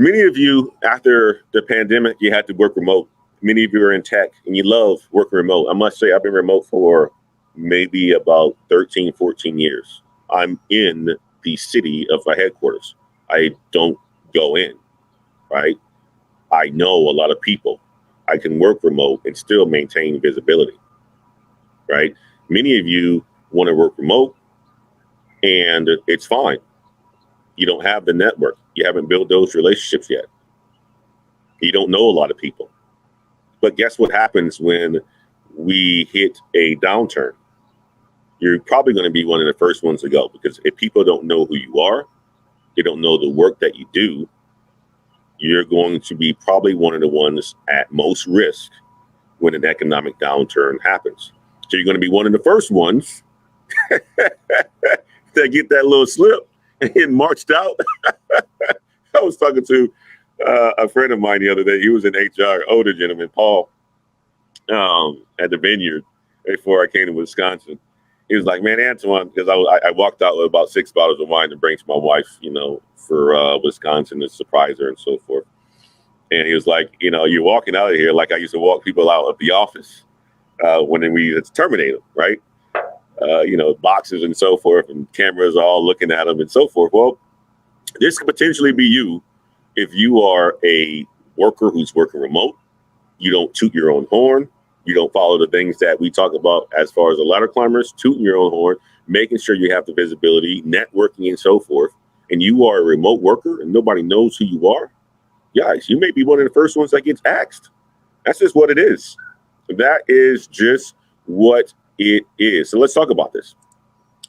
many of you, after the pandemic, you had to work remote. Many of you are in tech and you love working remote. I must say I've been remote for maybe about 13, 14 years. I'm in the city of my headquarters. I don't go in, right? I know a lot of people. I can work remote and still maintain visibility, right? Many of you want to work remote and it's fine. You don't have the network. You haven't built those relationships yet. You don't know a lot of people. But guess what happens when we hit a downturn? You're probably going to be one of the first ones to go, because if people don't know who you are, they don't know the work that you do, you're going to be probably one of the ones at most risk when an economic downturn happens. So you're going to be one of the first ones that get that little slip and get marched out. I was talking to a friend of mine the other day. He was in HR, older gentleman, Paul, at the vineyard before I came to Wisconsin. He was like, man, Antoine, because I walked out with about 6 bottles of wine to bring to my wife, for Wisconsin to surprise her and so forth. And he was like, you're walking out of here like I used to walk people out of the office when we had to terminate them, right? Boxes and so forth, and cameras all looking at them and so forth. Well, this could potentially be you if you are a worker who's working remote. You don't toot your own horn. You don't follow the things that we talk about as far as the ladder climbers, tooting your own horn, making sure you have the visibility, networking and so forth. And you are a remote worker and nobody knows who you are. Guys, you may be one of the first ones that gets axed. That's just what it is. That is just what it is. So let's talk about this.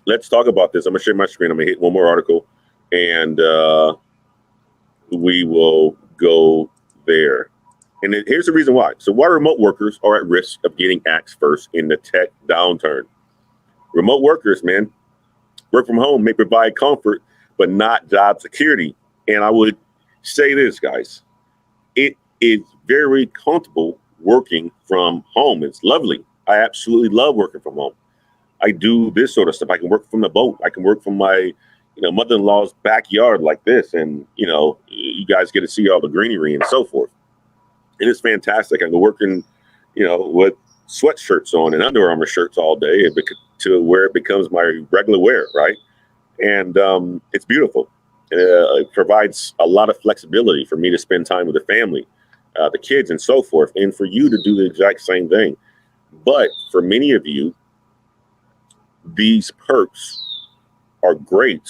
I'm going to share my screen. I'm going to hit one more article and we will go there. And here's the reason why. So why remote workers are at risk of getting axed first in the tech downturn. Remote workers, man, work from home may provide comfort, but not job security. And I would say this, guys, it is very comfortable working from home. It's lovely. I absolutely love working from home. I do this sort of stuff. I can work from the boat. I can work from my mother-in-law's backyard like this. And, you guys get to see all the greenery and so forth. And it's fantastic. I go working, with sweatshirts on and Under Armour shirts all day to where it becomes my regular wear, right? And it's beautiful. It provides a lot of flexibility for me to spend time with the family, the kids and so forth, and for you to do the exact same thing. But for many of you, these perks are great,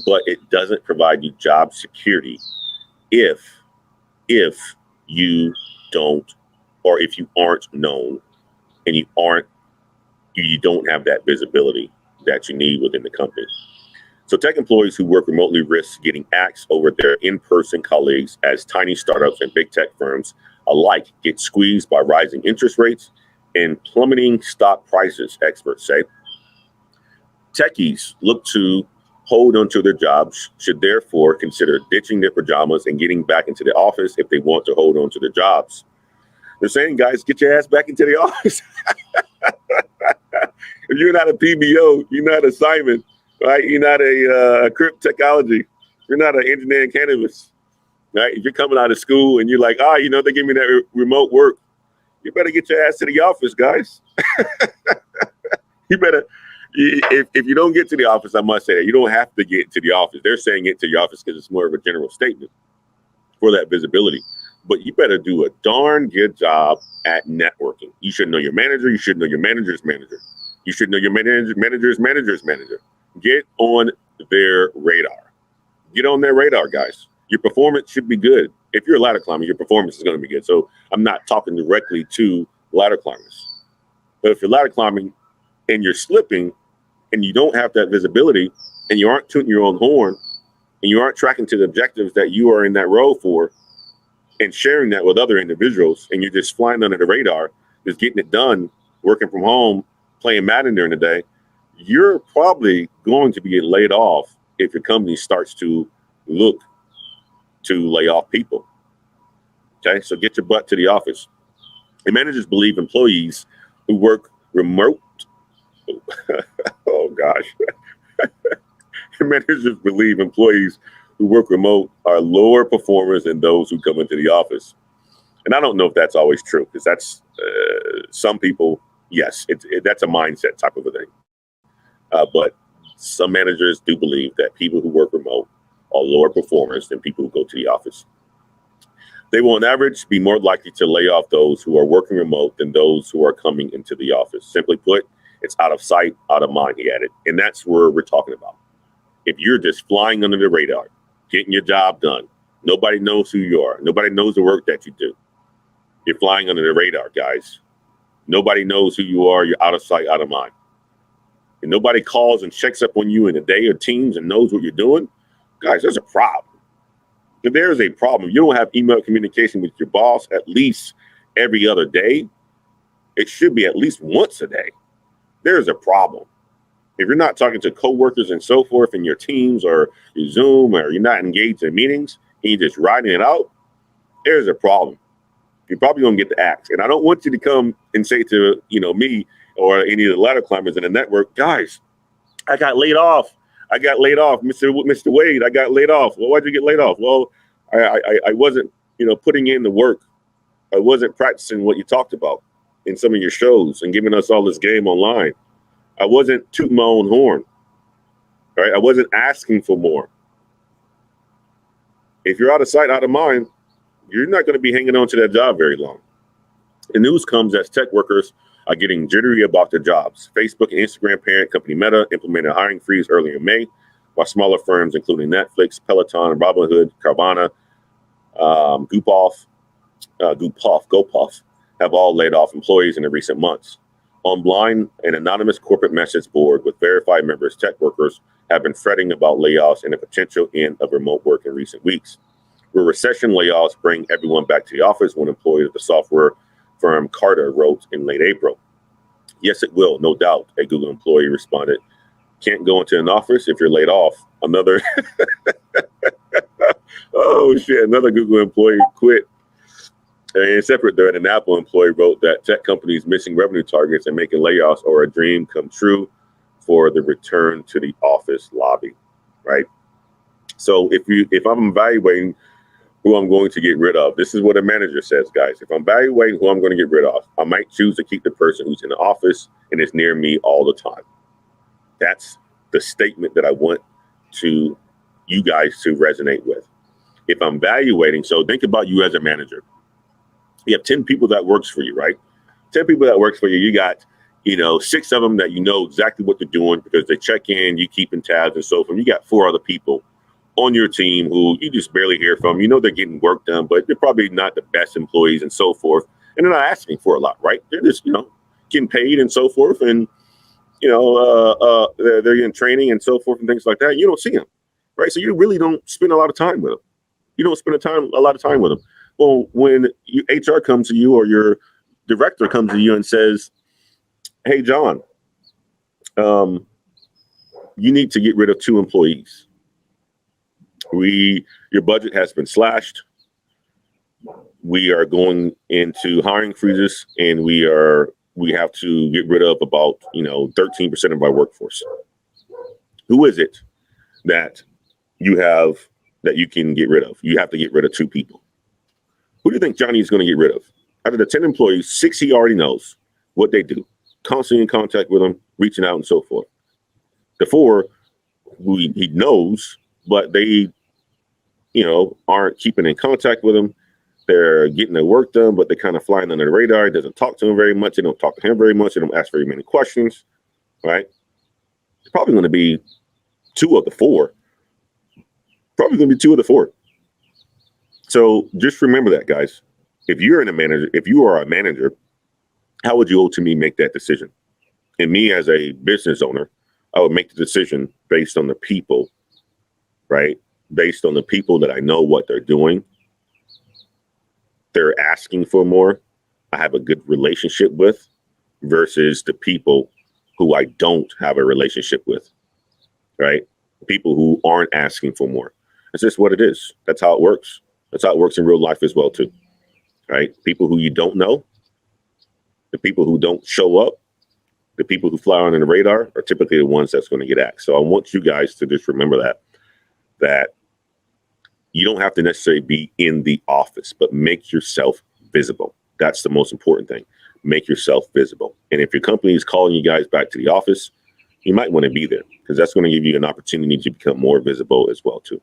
but it doesn't provide you job security if you don't, or if you aren't known and you don't have that visibility that you need within the company. So tech employees who work remotely risk getting axed over their in-person colleagues, as tiny startups and big tech firms alike get squeezed by rising interest rates and plummeting stock prices, experts say. Techies look to hold onto their jobs should therefore consider ditching their pajamas and getting back into the office if they want to hold on to their jobs. They're saying, guys, get your ass back into the office. If you're not a PBO, you're not a Simon, right? You're not a Crypt Technology. You're not an engineering cannabis, right? If you're coming out of school and you're like, they give me that remote work, you better get your ass to the office, guys. You better. If you don't get to the office, I must say that you don't have to get to the office. They're saying get to your office because it's more of a general statement for that visibility. But you better do a darn good job at networking. You should know your manager. You should know your manager's manager. You should know your manager's manager's manager. Get on their radar. Get on their radar, guys. Your performance should be good. If you're a ladder climber, your performance is going to be good. So I'm not talking directly to ladder climbers. But if you're ladder climbing and you're slipping and you don't have that visibility and you aren't tooting your own horn and you aren't tracking to the objectives that you are in that role for and sharing that with other individuals, and you're just flying under the radar, just getting it done, working from home, playing Madden during the day, you're probably going to be laid off if your company starts to look to lay off people. Okay, so get your butt to the office. And managers believe employees who work remote, oh gosh, managers believe employees who work remote are lower performers than those who come into the office. And I don't know if that's always true, because that's some people, yes, that's a mindset type of a thing. But some managers do believe that people who work remote are lower performers than people who go to the office. They will on average be more likely to lay off those who are working remote than those who are coming into the office. Simply put, it's out of sight, out of mind, he added. And that's where we're talking about. If you're just flying under the radar, getting your job done, nobody knows who you are, nobody knows the work that you do, you're flying under the radar, guys. Nobody knows who you are, you're out of sight, out of mind. And nobody calls and checks up on you in a day or teams and knows what you're doing, guys, there's a problem. If there's a problem, you don't have email communication with your boss at least every other day. It should be at least once a day. There's a problem. If you're not talking to coworkers and so forth in your teams or your Zoom, or you're not engaged in meetings and you're just writing it out, there's a problem. You're probably going to get the axe. And I don't want you to come and say to, me or any of the ladder climbers in the network, guys, I got laid off. Mr. Wade, I got laid off. Well, why'd you get laid off? Well, I wasn't, putting in the work. I wasn't practicing what you talked about in some of your shows and giving us all this game online. I wasn't tooting my own horn, right? I wasn't asking for more. If you're out of sight, out of mind, you're not going to be hanging on to that job very long. The news comes as tech workers are getting jittery about their jobs. Facebook and Instagram parent company Meta implemented a hiring freeze earlier in May, while smaller firms, including Netflix, Peloton, Robinhood, Carvana, GoPuff, have all laid off employees in the recent months. Online, an anonymous corporate message board with verified members, tech workers have been fretting about layoffs and the potential end of remote work in recent weeks. Will recession layoffs bring everyone back to the office? One employee of the software firm Carter wrote in late April. Yes, it will, no doubt, a Google employee responded. Can't go into an office if you're laid off. Another, another Google employee quit. In a separate thread, an Apple employee wrote that tech companies missing revenue targets and making layoffs are a dream come true for the return to the office lobby, right? So if I'm evaluating who I'm going to get rid of, this is what a manager says, guys. If I'm evaluating who I'm going to get rid of, I might choose to keep the person who's in the office and is near me all the time. That's the statement that I want you guys to resonate with. If I'm evaluating, so think about you as a manager. You have 10 people that works for you, right? 10 people that works for you. You got, 6 of them that you know exactly what they're doing because they check in, you keep in tabs and so forth. You got 4 other people on your team who you just barely hear from. They're getting work done, but they're probably not the best employees and so forth. And they're not asking for a lot, right? They're just, getting paid and so forth. And, they're in training and so forth and things like that. You don't see them, right? So you really don't spend a lot of time with them. You don't spend a lot of time with them. Well, when HR comes to you or your director comes to you and says, hey, John, you need to get rid of 2 employees. Your budget has been slashed. We are going into hiring freezes, and we have to get rid of about 13% of our workforce. Who is it that you can get rid of? You have to get rid of 2 people. Who do you think Johnny is going to get rid of? Out of the 10 employees, 6 he already knows what they do, constantly in contact with them, reaching out and so forth. The 4 who he knows, but they, aren't keeping in contact with him. They're getting their work done, but they're kind of flying under the radar. He doesn't talk to him very much. They don't talk to him very much. They don't ask very many questions, right? It's probably going to be 2 of the 4. Probably going to be 2 of the 4. So just remember that, guys. If you are a manager, how would you ultimately make that decision? And me as a business owner, I would make the decision based on the people, right? Based on the people that I know what they're doing. They're asking for more. I have a good relationship with versus the people who I don't have a relationship with, right? People who aren't asking for more. It's just what it is. That's how it works. That's how it works in real life as well, too, right? People who you don't know, the people who don't show up, the people who fly under the radar are typically the ones that's going to get axed. So I want you guys to just remember that You don't have to necessarily be in the office, but make yourself visible. That's the most important thing. Make yourself visible. And if your company is calling you guys back to the office, you might want to be there, because that's going to give you an opportunity to become more visible as well too.